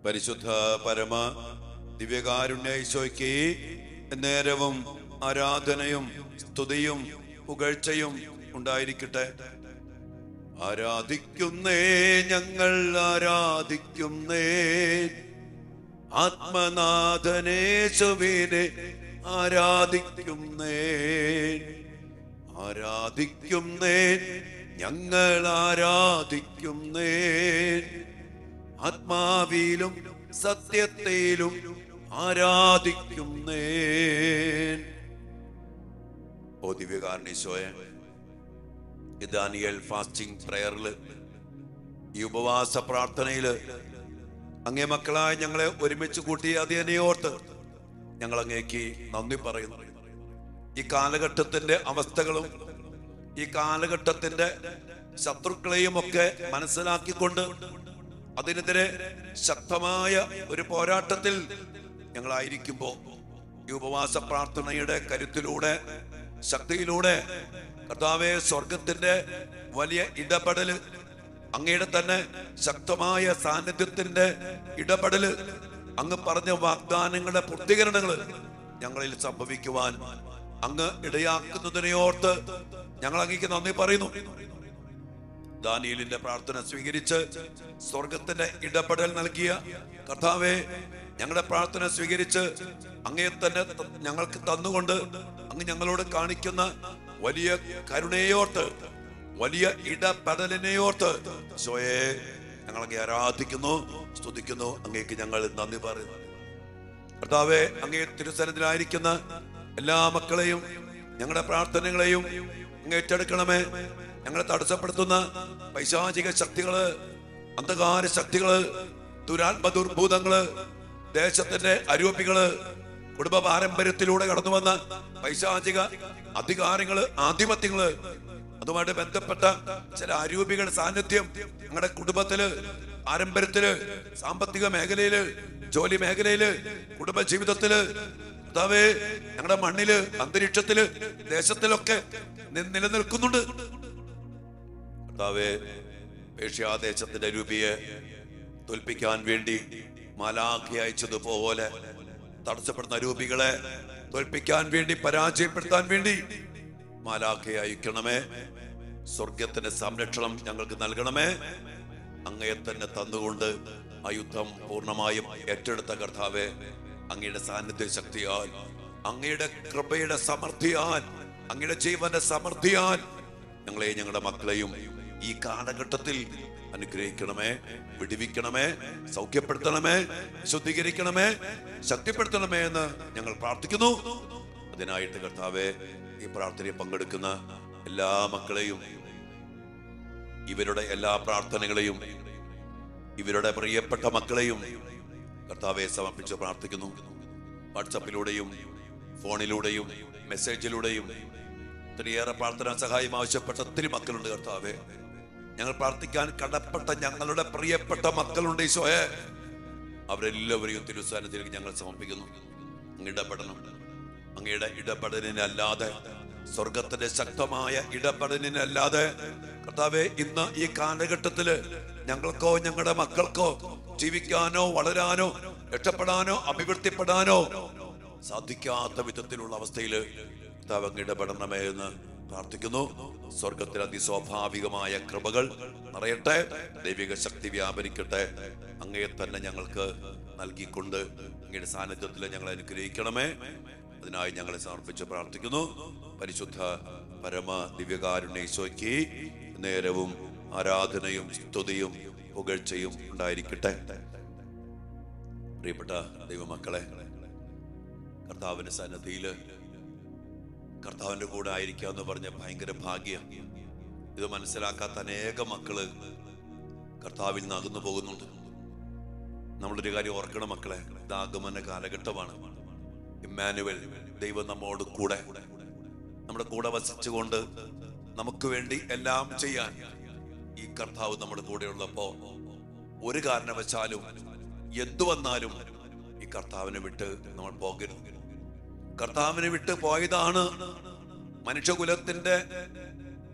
പരിശുദ്ധ പരമ ദിവ്യകാരുണ്യ ഈശോയ്ക്ക് നേരവും ആരാധനയും സ്തുതിയും പുകഴ്ചയും ഉണ്ടായിരിക്കട്ടെ. ആരാധിക്കുന്നേ ഞങ്ങൾ ആരാധിക്കുന്നേ, ആത്മനാഥനേശുവിനെ ആരാധിക്കുന്നേ. ആരാധിക്കുന്നേ ഞങ്ങൾ ആരാധിക്കുന്നേ, ആത്മാവിലും സത്യത്തിലും ആരാധിക്കുന്നേ. ഓ ദിവ്യകാരുണ്യീശോയെ, ഈ ദാനിയേൽ ഫാസ്റ്റിംഗ് പ്രയറില്, ഈ ഉപവാസ പ്രാർത്ഥനയില് അങ്ങേ മക്കളായ ഞങ്ങളെ ഒരുമിച്ച് കൂട്ടി അതിനെ ഓർത്ത് ഞങ്ങൾ അങ്ങേക്ക് നന്ദി പറയുന്നു. ഈ കാലഘട്ടത്തിന്റെ അവസ്ഥകളും ഈ കാലഘട്ടത്തിന്റെ ശത്രുക്കളെയും ഒക്കെ മനസ്സിലാക്കിക്കൊണ്ട് അതിനെതിരെ ശക്തമായ ഒരു പോരാട്ടത്തിൽ ഞങ്ങളായിരിക്കുമ്പോൾ ഈ ഉപവാസ പ്രാർത്ഥനയുടെ കരുത്തിലൂടെ ശക്തിയിലൂടെ കർത്താവേ, സ്വർഗത്തിന്റെ വലിയ ഇടപെടല്, അങ്ങയുടെ തന്നെ ശക്തമായ സാന്നിധ്യത്തിന്റെ ഇടപെടല്, അങ്ങ് പറഞ്ഞ വാഗ്ദാനങ്ങളുടെ പൂർത്തീകരണങ്ങള് ഞങ്ങളിൽ സംഭവിക്കുവാൻ അങ്ങ് ഇടയാക്കുന്നതിനെ ഓർത്ത് ഞങ്ങൾ അങ്ങേക്ക് നന്ദി പറയുന്നു. ദാനിയേലിന്റെ പ്രാർത്ഥന സ്വീകരിച്ച് സ്വർഗത്തിന്റെ ഇടപെടൽ നൽകിയ കർത്താവേ, ഞങ്ങളുടെ പ്രാർത്ഥന സ്വീകരിച്ച് അങ്ങയെ തന്നെ ഞങ്ങൾക്ക് തന്നുകൊണ്ട് അങ്ങ് ഞങ്ങളോട് കാണിക്കുന്ന വലിയ കരുണയോർത്ത്, വലിയ ഇടപെടലിനെയോർത്ത് ഈശോയെ ഞങ്ങൾ അങ്ങേ ആരാധിക്കുന്നു, സ്തുതിക്കുന്നു. അങ്ങേക്ക് ഞങ്ങൾ നന്ദി പറയുന്നു. കർത്താവേ, അങ്ങേ തിരുസന്നിധിയിലായിരിക്കുന്ന എല്ലാ മക്കളെയും ഞങ്ങളുടെ പ്രാർത്ഥനകളെയും അങ്ങ് ഏറ്റെടുക്കണമേ. ഞങ്ങളെ തടസ്സപ്പെടുത്തുന്ന പൈശാചിക ശക്തികള്, അന്ധകാര ശക്തികള്, ദുരാത്മ ദുർഭൂതങ്ങള്, ദേശത്തിന്റെ അരൂപികള്, കുടുംബ പാരമ്പര്യത്തിലൂടെ കടന്നു വന്ന പൈശാചിക അധികാരങ്ങള്, ആധിപത്യങ്ങള്, അതുമായിട്ട് ബന്ധപ്പെട്ട ചില അരൂപികളുടെ സാന്നിധ്യം ഞങ്ങളുടെ കുടുംബത്തില്, പാരമ്പര്യത്തില്, സാമ്പത്തിക മേഖലയില്, ജോലി മേഖലയില്, കുടുംബ ജീവിതത്തില്, കർത്താവേ, ഞങ്ങളുടെ മണ്ണില്, അന്തരീക്ഷത്തില്, ദേശത്തിലൊക്കെ നിലനിൽക്കുന്നുണ്ട്. കർത്താവേ, ഏഷ്യാദേശത്തിന്റെ രൂപിയെ തോൽപ്പിക്കാൻ വേണ്ടി മാലാഖി അയച്ചതുപോലെ തടസ്സപ്പെടുന്ന രൂപികളെ തോൽപ്പിക്കാൻ വേണ്ടി, പരാജയപ്പെടുത്താൻ വേണ്ടി മാലാഖി അയക്കണമേ. സ്വർഗത്തിന്റെ സംരക്ഷണം ഞങ്ങൾക്ക് നൽകണമേ. അങ്ങയെ തന്നെ തന്നുകൊണ്ട് ആ യുദ്ധം പൂർണ്ണമായും ഏറ്റെടുത്ത കർത്താവേ, അങ്ങയുടെ സാന്നിധ്യ ശക്തിയാൽ, അങ്ങയുടെ കൃപയുടെ സമൃദ്ധിയാൽ, അങ്ങയുടെ ജീവന്റെ സമൃദ്ധിയാൽ ഞങ്ങളെയും ഞങ്ങളുടെ മക്കളെയും ഈ കാലഘട്ടത്തിൽ അനുഗ്രഹിക്കണമേ, വിടുവിക്കണമേ, സൗഖ്യപ്പെടുത്തണമേ, ശുദ്ധീകരിക്കണമേ, ശക്തിപ്പെടുത്തണമേ എന്ന് ഞങ്ങൾ പ്രാർത്ഥിക്കുന്നു. അതിനായിട്ട് കർത്താവേ, ഈ പ്രാർത്ഥനയിൽ പങ്കെടുക്കുന്ന എല്ലാ മക്കളെയും, ഇവരുടെ എല്ലാ പ്രാർത്ഥനകളെയും, ഇവരുടെ പ്രിയപ്പെട്ട മക്കളെയും കർത്താവെ സമർപ്പിച്ച് പ്രാർത്ഥിക്കുന്നു. വാട്സപ്പിലൂടെയും ഫോണിലൂടെയും മെസ്സേജിലൂടെയും ഒത്തിരിയേറെ പ്രാർത്ഥനാ സഹായം ആവശ്യപ്പെട്ട ഒത്തിരി മക്കളുണ്ട് കർത്താവെ. ഞങ്ങൾ പ്രാർത്ഥിക്കാൻ കടപ്പെട്ട ഞങ്ങളുടെ പ്രിയപ്പെട്ട മക്കളുണ്ട് ഈശോയെ. അവരെല്ലാവരെയും തിരുസന്നിധിയിലേക്ക് ഞങ്ങൾ സമർപ്പിക്കുന്നു. അങ്ങ് ഇടപെടണം. അങ്ങയുടെ ഇടപെടലിനല്ലാതെ, സ്വർഗത്തിന്റെ ശക്തമായ ഇടപെടലിനല്ലാതെ കർത്താവെ, ഇന്ന് ഈ കാലഘട്ടത്തില് ഞങ്ങൾക്കോ ഞങ്ങളുടെ മക്കൾക്കോ ജീവിക്കാനോ വളരാനോ രക്ഷപ്പെടാനോ അഭിവൃദ്ധിപ്പെടാനോ സാധിക്കാത്ത വിധത്തിലുള്ള അവസ്ഥയില് കർത്താവ് അങ്ങ് ഇടപെടണമേ എന്ന് പ്രാർത്ഥിക്കുന്നു. സ്വർഗത്തിൽ അതിസ്വാഭാവികമായ കൃപകൾ നിറയട്ടെ, ദൈവിക ശക്തി വ്യാപരിക്കട്ടെ. അങ്ങയെ തന്നെ ഞങ്ങൾക്ക് നൽകിക്കൊണ്ട് അങ്ങയുടെ സാന്നിധ്യത്തിൽ ഞങ്ങളെ അനുഗ്രഹിക്കണമേ. അതിനായി ഞങ്ങളെ സമർപ്പിച്ച് പ്രാർത്ഥിക്കുന്നു. പരിശുദ്ധ പരമ ദിവ്യകാരുണ്യ ഈശോയ്ക്ക് നേരവും ആരാധനയും സ്തുതിയും പുകഴ്ചയും ഉണ്ടായിരിക്കട്ടെ. പ്രിയപ്പെട്ട ദൈവമക്കളെ, കർത്താവിന്റെ സന്നിധിയില് കർത്താവിന്റെ കൂടെ ആയിരിക്കുക എന്ന് പറഞ്ഞ ഭയങ്കര ഭാഗ്യം. ഇത് മനസ്സിലാക്കാത്ത അനേക മക്കള് കർത്താവിൽ നിന്ന് അകന്നു പോകുന്നുണ്ട്. നമ്മളൊരു കാര്യം ഓർക്കണം മക്കളെ, ഇത് ആഗമന കാലഘട്ടമാണ്. ഇമ്മാനുവൽ, ദൈവം നമ്മോട് കൂടെ, നമ്മുടെ കൂടെ വസിച്ചുകൊണ്ട് നമുക്ക് വേണ്ടി എല്ലാം ചെയ്യാൻ ഈ കർത്താവ് നമ്മുടെ കൂടെ ഉള്ളപ്പോ ഒരു കാരണവശാലും എന്തു വന്നാലും ഈ കർത്താവിനെ വിട്ട് നമ്മൾ പോകരുത്. കർത്താവിനെ വിട്ട് പോയതാണ് മനുഷ്യകുലത്തിന്റെ,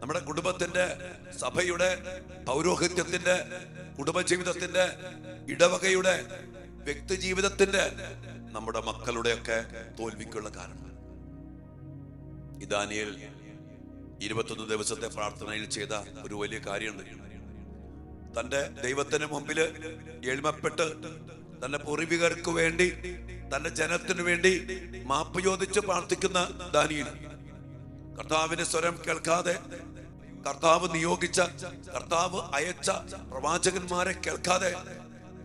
നമ്മുടെ കുടുംബത്തിന്റെ, സഭയുടെ, പൗരോഹിത്യത്തിന്റെ, കുടുംബജീവിതത്തിന്റെ, ഇടവകയുടെ വ്യക്തി ജീവിതത്തിന്റെ നമ്മുടെ മക്കളുടെയൊക്കെ തോൽവിക്കുള്ള കാരണം. ഈ ദാനിയേൽ 21 ദിവസത്തെ പ്രാർത്ഥനയിൽ ചെയ്ത ഒരു വലിയ കാര്യമുണ്ട്. തന്റെ ദൈവത്തിന് മുമ്പില് എളിമപ്പെട്ട് തന്റെ പൂർവികർക്ക് വേണ്ടി, തന്റെ ജനത്തിനു വേണ്ടി മാപ്പ് ചോദിച്ച് പ്രാർത്ഥിക്കുന്ന ദാനിയേൽ, കർത്താവിന്റെ സ്വരം കേൾക്കാതെ, കർത്താവ് നിയോഗിച്ച, കർത്താവ് അയച്ച പ്രവാചകന്മാരെ കേൾക്കാതെ,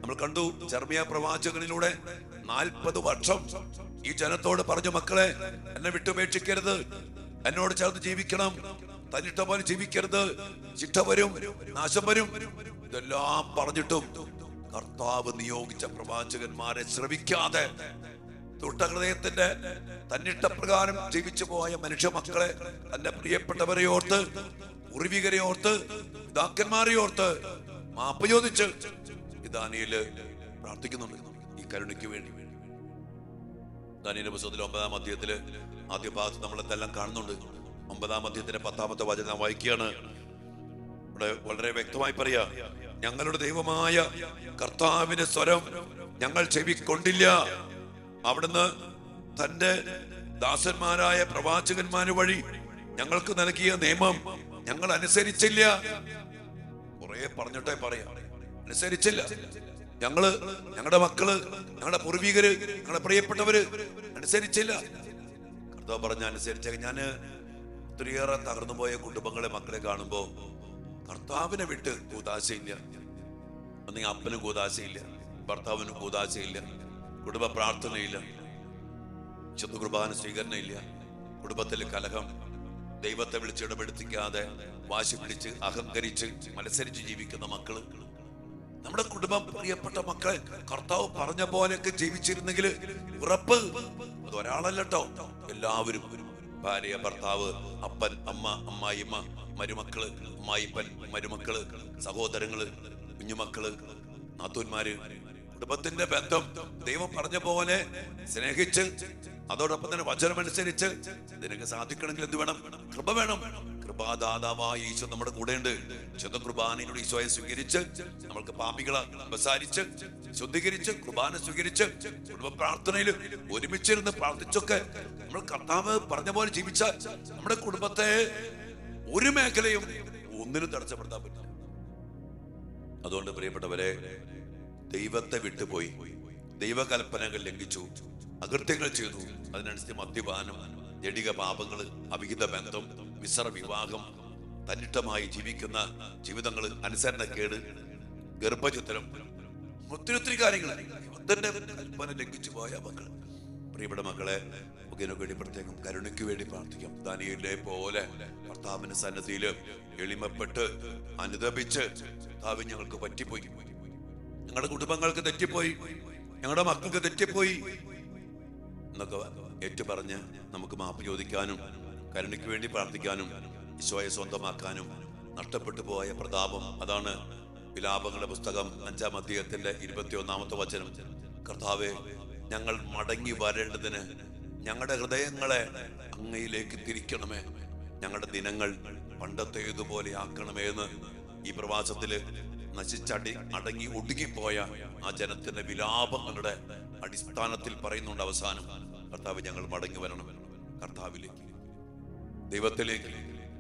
നമ്മൾ കണ്ടു ജെറമ്യാ പ്രവാചകനിലൂടെ 40 വർഷം ഈ ജനത്തോട് പറഞ്ഞു, മക്കളെ എന്നെ വിട്ടുപേക്ഷിക്കരുത്, എന്നോട് ചേർന്ന് ജീവിക്കണം, തന്നിട്ട പോലെ ജീവിക്കരുത്, ശിക്ഷ വരും, നാശം വരും. ഇതെല്ലാം പറഞ്ഞിട്ടും കർത്താവ് നിയോഗിച്ച പ്രവാചകന്മാരെ ശ്രവിക്കാതെ ദുഷ്ടഹൃദയത്തിന്റെ തന്നിട്ട പ്രകാരം ജീവിച്ചു പോയ മനുഷ്യ മക്കളെ, തന്റെ പ്രിയപ്പെട്ടവരെ ഓർത്ത്, പൂർവികരെ ഓർത്ത്, പിതാക്കന്മാരെ ഓർത്ത് മാപ്പ് ചോദിച്ച് ദാനിയേല് പ്രാർത്ഥിക്കുന്നുണ്ട് ഈ കരുണയ്ക്ക് വേണ്ടി. ദാനിയേൽ പുസ്തകത്തിലെ 9-ാം അധ്യായത്തില് ആദ്യ ഭാഗത്ത് നമ്മളെല്ലാം കാണുന്നുണ്ട്. 9-ാം അധ്യായത്തിന്റെ 10-ാമത്തെ വചനം വായിക്കുകയാണ്. ഇവിടെ വളരെ വ്യക്തമായി പറയാ, ഞങ്ങളുടെ ദൈവമായ കർത്താവിന്റെ സ്വരം ഞങ്ങൾ ചെവിക്കൊണ്ടില്ല. അവിടുന്ന് തന്റെ ദാസന്മാരായ പ്രവാചകന്മാര് വഴി ഞങ്ങൾക്ക് നൽകിയ നിയമം ഞങ്ങൾ അനുസരിച്ചില്ല. കുറെ പറഞ്ഞിട്ടേ പറയാ, അനുസരിച്ചില്ല. ഞങ്ങളുടെ മക്കള്, ഞങ്ങളുടെ പൂർവികര്, ഞങ്ങളുടെ പ്രിയപ്പെട്ടവര് അനുസരിച്ചില്ല. കർത്താവ് പറഞ്ഞ അനുസരിച്ച ഞാന് ഒത്തിരിയേറെ തകർന്നു പോയ കുടുംബങ്ങളെ, മക്കളെ കാണുമ്പോ കർത്താവിനെ വിട്ട് കൂതാശയില്ല. ഒന്നെങ്കിൽ അപ്പനും കൂതാശയില്ല, ഭർത്താവിനും കൂതാശയില്ല, കുടുംബ പ്രാർത്ഥനയില്ല, വിശുദ്ധ കുർബാന സ്വീകരണയില്ല, കുടുംബത്തിലെ കലഹം, ദൈവത്തെ വിളിച്ചിടപെടുത്തിക്കാതെ വാശി പിടിച്ച് അഹങ്കരിച്ച് മത്സരിച്ച് ജീവിക്കുന്ന മക്കള്. നമ്മുടെ കുടുംബം, പ്രിയപ്പെട്ട മക്കളെ, കർത്താവ് പറഞ്ഞ പോലെയൊക്കെ ജീവിച്ചിരുന്നെങ്കിൽ ഉറപ്പ് അത് ഒരാളല്ലോ, എല്ലാവരും, ഭാര്യ, ഭർത്താവ്, അപ്പൻ, അമ്മ, അമ്മായിമ്മ, മരുമക്കള്, അമ്മായിപ്പൻ, മരുമക്കള്, സഹോദരങ്ങള്, കുഞ്ഞുമക്കള്, നാത്തൂന്മാര്, കുടുംബത്തിന്റെ ബന്ധം ദൈവം പറഞ്ഞ പോലെ സ്നേഹിച്ച്, അതോടൊപ്പം തന്നെ വചനമനുസരിച്ച് ഇതിനൊക്കെ സാധിക്കണമെങ്കിൽ എന്ത് വേണം? കൃപ വേണം. കൃപാദാതാവായ ഈശോ നമ്മുടെ കൂടെ ഉണ്ട്. വിശുദ്ധ കുർബാനയിലൂടെ ഈശോയെ സ്വീകരിച്ച്, നമ്മൾക്ക് പാപികളെ ഉപസാരിച്ച് ശുദ്ധീകരിച്ച്, കുർബാന സ്വീകരിച്ച്, കുടുംബ പ്രാർത്ഥനയിൽ ഒരുമിച്ചിരുന്ന് പ്രാർത്ഥിച്ചൊക്കെ നമ്മൾ കർത്താവ് പറഞ്ഞ പോലെ ജീവിച്ചാൽ നമ്മുടെ കുടുംബത്തെ ഒരു മേഖലയും ഒന്നിനും തടസ്സപ്പെടുത്താൻ പറ്റില്ല. അതുകൊണ്ട് പ്രിയപ്പെട്ടവരെ, ദൈവത്തെ വിട്ടുപോയി, ദൈവകൽപ്പനകൾ ലംഘിച്ചു, അകൃത്യങ്ങൾ ചെയ്തു, അതിനനുസരിച്ച് മദ്യപാനം, ജഡിക പാപങ്ങൾ, അവിഹിത ബന്ധം, മിശ്ര വിവാഹം, തന്നിഷ്ടമായി ജീവിക്കുന്ന ജീവിതങ്ങൾ, അനുസരണക്കേട്, ഗർഭചിത്രം, ഒത്തിരി കാര്യങ്ങൾ, ദൈവത്തിന്റെ കൽപ്പന ലംഘിച്ചു പോയ മക്കൾ. പ്രിയപ്പെട്ട മക്കളെ, ഇതിനൊക്കെ വേണ്ടി പ്രത്യേകം കരുണയ്ക്ക് വേണ്ടി പ്രാർത്ഥിക്കാം. ദാനിയേലിനെ പോലെ കർത്താവിന്റെ സന്നിധിയില് എളിമപ്പെട്ട് അനുതപിച്ച്, കർത്താവ് ഞങ്ങൾക്ക് പറ്റിപ്പോയി, ഞങ്ങളുടെ കുടുംബങ്ങൾക്ക് തെറ്റിപ്പോയി, ഞങ്ങളുടെ മക്കൾക്ക് തെറ്റിപ്പോയി എന്നൊക്കെ ഏറ്റുപറഞ്ഞ് നമുക്ക് മാപ്പ് ചോദിക്കാനും കരുണയ്ക്ക് വേണ്ടി പ്രാർത്ഥിക്കാനും ഈശോയെ സ്വന്തമാക്കാനും നഷ്ടപ്പെട്ടു പോയ പ്രതാപം. അതാണ് വിലാപങ്ങളുടെ പുസ്തകം 5-ാം അധ്യായത്തിന്റെ 21-ാമത്തെ വചനം. കർത്താവേ, ഞങ്ങൾ മടങ്ങി വരേണ്ടതിന് ഞങ്ങളുടെ ഹൃദയങ്ങളെ അങ്ങയിലേക്ക് തിരിക്കണമേ, ഞങ്ങളുടെ ദിനങ്ങൾ പണ്ടത്തേതുപോലെ ആക്കണമേ എന്ന് ഈ പ്രവാസത്തില് അടങ്ങി ഒടുങ്ങിപ്പോയ ആ ജനത്തിന്റെ വിലാപങ്ങളുടെ അടിസ്ഥാനത്തിൽ പറയുന്നുണ്ട്. അവസാനം കർത്താവ്, ഞങ്ങൾ മടങ്ങി വരണം കർത്താവിലേക്ക്, ദൈവത്തിലേക്ക്,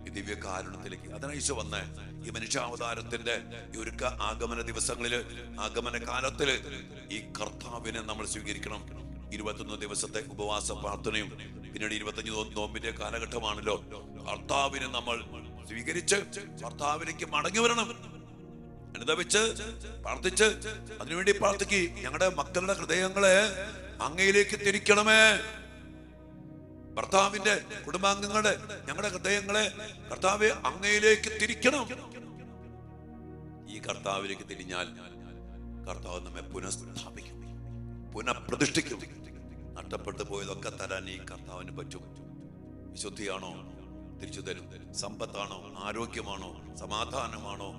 ഈ ദിവ്യ കാരുണ്യത്തിലേക്ക്. അതിനാ ഈശോ വന്ന ഈ മനുഷ്യാവതാരത്തിന്റെ ഈ ഒരുക്ക ആഗമന ദിവസങ്ങളില്, ആഗമന കാലത്തില് ഈ കർത്താവിനെ നമ്മൾ സ്വീകരിക്കണം. 21 ദിവസത്തെ ഉപവാസ പ്രാർത്ഥനയും പിന്നീട് 25 നോമ്പിന്റെ കാലഘട്ടമാണല്ലോ. കർത്താവിനെ നമ്മൾ സ്വീകരിച്ച് കർത്താവിലേക്ക് മടങ്ങി വരണം. അനുതപിച്ച് പ്രാർത്ഥിച്ച് അതിനുവേണ്ടി പ്രാർത്ഥിക്കുക. ഞങ്ങളുടെ മക്കളുടെ ഹൃദയങ്ങളെ അങ്ങയിലേക്ക് തിരിക്കണമേ. ഭർത്താവിന്റെ കുടുംബാംഗങ്ങളുടെ ഞങ്ങളുടെ ഹൃദയങ്ങളെ കർത്താവെ അങ്ങയിലേക്ക് തിരിക്കണം. ഈ കർത്താവിലേക്ക് തിരിഞ്ഞാൽ കർത്താവ് നമ്മെ പുനഃസ്ഥാപിക്കും, പുനഃപ്രതിഷ്ഠിക്കും. നഷ്ടപ്പെട്ടു പോയതൊക്കെ തരാൻ ഈ കർത്താവിന് പറ്റും. വിശുദ്ധിയാണോ? തിരിച്ചു തരും. സമ്പത്താണോ? ആരോഗ്യമാണോ? സമാധാനമാണോ?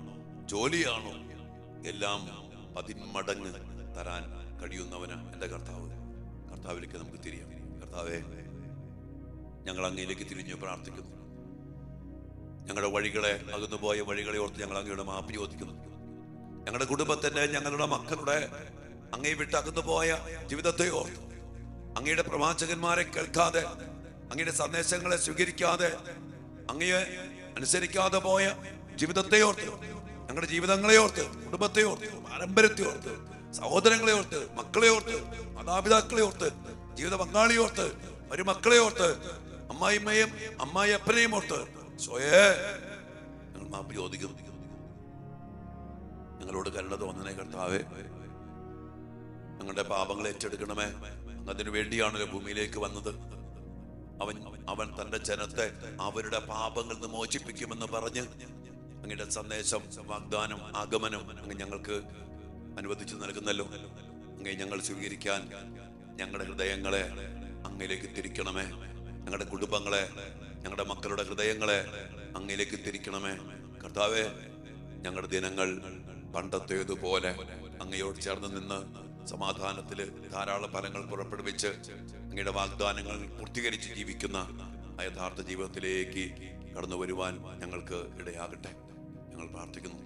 ജോലിയാണോ? എല്ലാം 10 മടങ്ങ് തരാൻ കഴിയുന്നവന് എൻ്റെ കർത്താവ്. കർത്താവിലേക്ക് നമുക്ക് തിരിയാം. കർത്താവെ, ഞങ്ങൾ അങ്ങയിലേക്ക് തിരിഞ്ഞ് പ്രാർത്ഥിക്കുന്നു. ഞങ്ങളുടെ വഴികളെ, അകന്നുപോയ വഴികളെ ഓർത്ത് ഞങ്ങൾ അങ്ങയുടെ മാപ്പ് ചോദിക്കുന്നു. ഞങ്ങളുടെ കുടുംബത്തിന്റെ, ഞങ്ങളുടെ മക്കളുടെ അങ്ങയെ വിട്ട് അകന്നു പോയ ജീവിതത്തെ ഓർത്ത്, അങ്ങയുടെ പ്രവാചകന്മാരെ കേൾക്കാതെ, അങ്ങയുടെ സന്ദേശങ്ങളെ സ്വീകരിക്കാതെ, അങ്ങയെ അനുസരിക്കാതെ പോയ ജീവിതത്തെ ഓർത്ത്, ഞങ്ങളുടെ ജീവിതങ്ങളെ ഓർത്ത്, കുടുംബത്തെ ഓർത്ത്, പാരമ്പര്യത്തെ ഓർത്ത്, സഹോദരങ്ങളെ ഓർത്ത്, മക്കളെ ഓർത്ത്, മാതാപിതാക്കളെ ഓർത്ത്, ജീവിത പങ്കാളിയെ ഓർത്ത്, മരുമക്കളെ ഓർത്ത്, അമ്മായിമ്മയും അമ്മായിയപ്പനെയും ഓർത്ത് സ്വയേ ഞങ്ങൾ മാപ്പ് ചോദിക്കുന്നു. ഞങ്ങളോട് കരുണ തോന്നണേ കർത്താവേ. ഞങ്ങളുടെ പാപങ്ങൾ ഏറ്റെടുക്കണമേ. അതിനു വേണ്ടിയാണല്ലോ ഭൂമിയിലേക്ക് വന്നത്. അവൻ തന്റെ ജനത്തെ അവരുടെ പാപങ്ങളിൽ നിന്ന് മോചിപ്പിക്കുമെന്ന് പറഞ്ഞ് അങ്ങയുടെ സന്ദേശം, വാഗ്ദാനം, ആഗമനം അങ്ങ് ഞങ്ങൾക്ക് അനുവദിച്ചു നൽകുന്നല്ലോ. അങ്ങേ ഞങ്ങൾ സ്വീകരിക്കാൻ ഞങ്ങളുടെ ഹൃദയങ്ങളെ അങ്ങയിലേക്ക് തിരിക്കണമേ. ഞങ്ങളുടെ കുടുംബങ്ങളെ, ഞങ്ങളുടെ മക്കളുടെ ഹൃദയങ്ങളെ അങ്ങയിലേക്ക് തിരിക്കണമേ കർത്താവേ. ഞങ്ങളുടെ ദിനങ്ങൾ പണ്ടത്തേതുപോലെ അങ്ങയോട് ചേർന്ന് നിന്ന് സമാധാനത്തില് ധാരാളം ഫലങ്ങൾ പുറപ്പെടുവിച്ച് അങ്ങയുടെ വാഗ്ദാനങ്ങൾ പൂർത്തീകരിച്ച് ജീവിക്കുന്ന യഥാർത്ഥ ജീവിതത്തിലേക്ക് കടന്നു വരുവാൻ ഞങ്ങൾക്ക് ഇടയാകട്ടെ. ഞങ്ങൾ പ്രാർത്ഥിക്കുന്നു.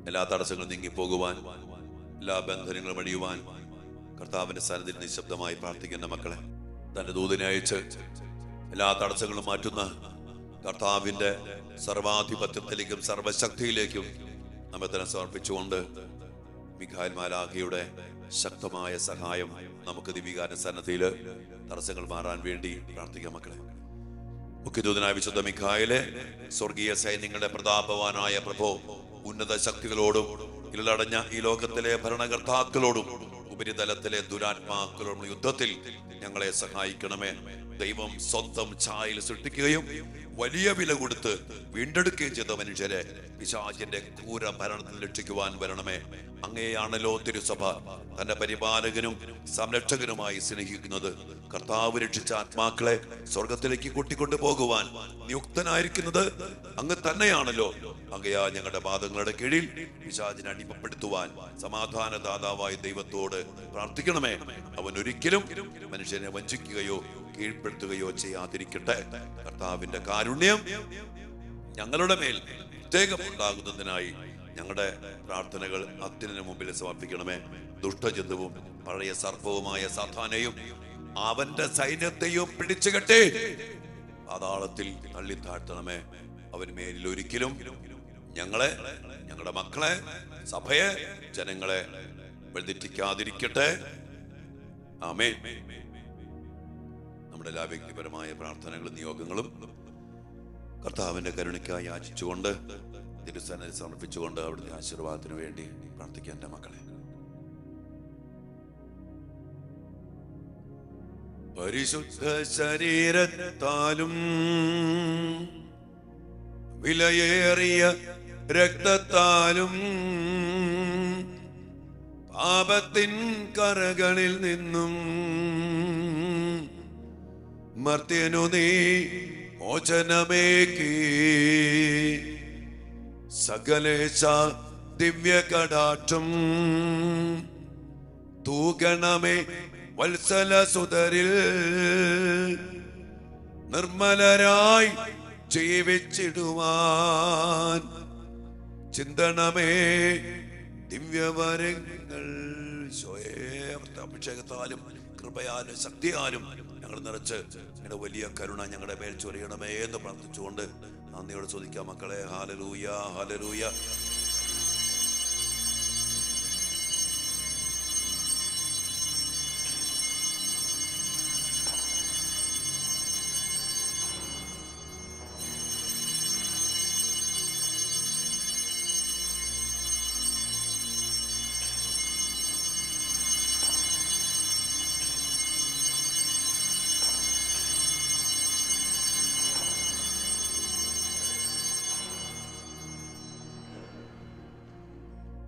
എല്ലാ തടസ്സങ്ങളും നീങ്ങിപ്പോകുവാൻ, എല്ലാ ബന്ധനങ്ങളും അടിയുവാൻ കർത്താവിന്റെ സന്നിധിയിൽ നിശബ്ദമായി പ്രാർത്ഥിക്കുന്ന മക്കളെ തന്റെ ദൂതനെ അയച്ച് എല്ലാ തടസ്സങ്ങളും മാറ്റുന്ന കർത്താവിന്റെ സർവാധിപത്യത്തിലേക്കും സർവശക്തിയിലേക്കും നമ്മെ തന്നെ സമർപ്പിച്ചുകൊണ്ട് മിഖായേൽ മാലാഖയുടെ ശക്തമായ സഹായം നമുക്ക് ദിവികാര സന്നദ്ധിയിൽ തടസ്സങ്ങൾ മാറാൻ വേണ്ടി പ്രാർത്ഥിക്കാം മക്കളെ. മുഖ്യദൂതനായ വിശുദ്ധ മിഖായേലെ, സ്വർഗീയ സൈന്യങ്ങളുടെ പ്രതാപവാനായ പ്രഭോ, ഉന്നത ശക്തികളോടും ഇരുളടഞ്ഞ ഈ ലോകത്തിലെ ഭരണകർത്താക്കളോടും ഉപരിതലത്തിലെ ദുരാത്മാക്കളോടും യുദ്ധത്തിൽ ഞങ്ങളെ സഹായിക്കണമേ. ദൈവം സ്വന്തം ഛായയിൽ സൃഷ്ടിക്കുകയും വലിയ വില കൊടുത്ത് വീണ്ടെടുക്കുകയും ചെയ്ത മനുഷ്യരെ പിശാചിന്റെ ക്രൂര ഭരണത്തിൽ രക്ഷിക്കുവാൻ വരണമേ. അങ്ങയെയാണല്ലോ തിരുസഭ തന്റെ പരിപാലകനും സംരക്ഷകനുമായി സ്നേഹിക്കുന്നത്. കർത്താവ് രക്ഷിച്ച ആത്മാക്കളെ സ്വർഗത്തിലേക്ക് കൂട്ടിക്കൊണ്ടു പോകുവാൻ നിയുക്തനായിരിക്കുന്നത് അങ്ങ് തന്നെയാണല്ലോ. അങ്ങയാ ഞങ്ങളുടെ പാദങ്ങളുടെ കീഴിൽ പിശാചിനെ അടിമപ്പെടുത്തുവാൻ സമാധാനദാതാവായ ദൈവത്തോട് പ്രാർത്ഥിക്കണമേ. അവൻ ഒരിക്കലും മനുഷ്യനെ വഞ്ചിക്കുകയോ കീഴ്പ്പെടുത്തുകയോ ചെയ്യാതിരിക്കട്ടെ. കർത്താവിന്റെ കാരുണ്യം ഞങ്ങളുടെ മേൽ പ്രത്യേകം ഉണ്ടാകുന്നതിനായി ഞങ്ങളുടെ പ്രാർത്ഥനകൾ അത്യന് മുമ്പിൽ സമർപ്പിക്കണമേ. ദുഷ്ടജന്തുവും പഴയ സർപ്പവുമായ സാത്താനെയും അവന്റെ സൈന്യത്തെയും പിടിച്ചുകെട്ടി പാതാളത്തിൽ തള്ളിത്താഴ്ത്തണമേ. അവൻ മേലിൽ ഒരിക്കലും ഞങ്ങളെ, ഞങ്ങളുടെ മക്കളെ, സഭയെ, ജനങ്ങളെ വെളുതിരിക്കാതിരിക്കട്ടെ. ആമേൻ. നമ്മുടെ എല്ലാ വ്യക്തിപരമായ പ്രാർത്ഥനകളും നിയോഗങ്ങളും കർത്താവിന്റെ കരുണയ്ക്കായി യാചിച്ചുകൊണ്ട് തിരുസന്നിധിയിൽ സമർപ്പിച്ചുകൊണ്ട് അവിടുത്തെ ആശീർവാദത്തിന് വേണ്ടി പ്രാർത്ഥിക്കാൻ എൻ്റെ മക്കളെ. പരിശുദ്ധ ശരീരത്താലും വിലയേറിയ രക്തത്താലും പാപത്തിൻ കറകളിൽ നിന്നും മർത്യനു നീ മോചനമേകി സകലേശ ദിവ്യ കടാക്ഷം തൂകണമേ വത്സല സുതരിൽ നിർമ്മലരായി ജീവിച്ചിടുവാൻ ചിന്തണമേ ദിവ്യവരങ്ങൾ. അഭിഷേകത്താലും കൃപയാലും ശക്തിയാലും ഞങ്ങൾ നിറച്ച് ഞങ്ങളുടെ വലിയ കരുണ ഞങ്ങളുടെ മേൽ ചൊരിയണമേ എന്ന് പ്രാർത്ഥിച്ചുകൊണ്ട് നന്ദിയോട് ചോദിക്കാം മക്കളെ. Hallelujah, hallelujah.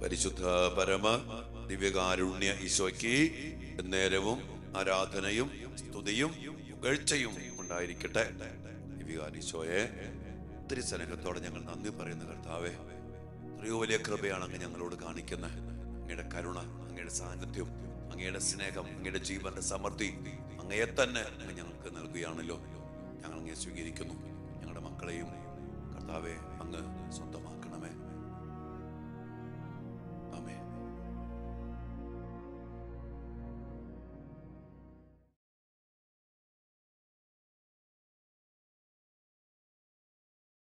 പരിശുദ്ധ പരമ ദിവ്യകാരുണ്യ ഈശോയ്ക്ക് നേരവും ആരാധനയും സ്തുതിയും പുകഴ്ചയും ഉണ്ടായിരിക്കട്ടെ. ദിവ്യകാരീശോയെ, ഒത്തിരി സ്നേഹത്തോടെ ഞങ്ങൾ നന്ദി പറയുന്ന കർത്താവേ, എത്രയോ വലിയ കൃപയാണ് അങ്ങ് ഞങ്ങളോട് കാണിക്കുന്നത്. അങ്ങയുടെ കരുണ, അങ്ങയുടെ സാന്നിധ്യം, അങ്ങയുടെ സ്നേഹം, അങ്ങയുടെ ജീവന്റെ സമൃദ്ധി അങ്ങയെ തന്നെ അങ്ങ് ഞങ്ങൾക്ക് നൽകുകയാണല്ലോ. ഞങ്ങൾ അങ്ങയെ സ്വീകരിക്കുന്നു. ഞങ്ങളുടെ മക്കളെയും കർത്താവെ അങ്ങ് സ്വന്തം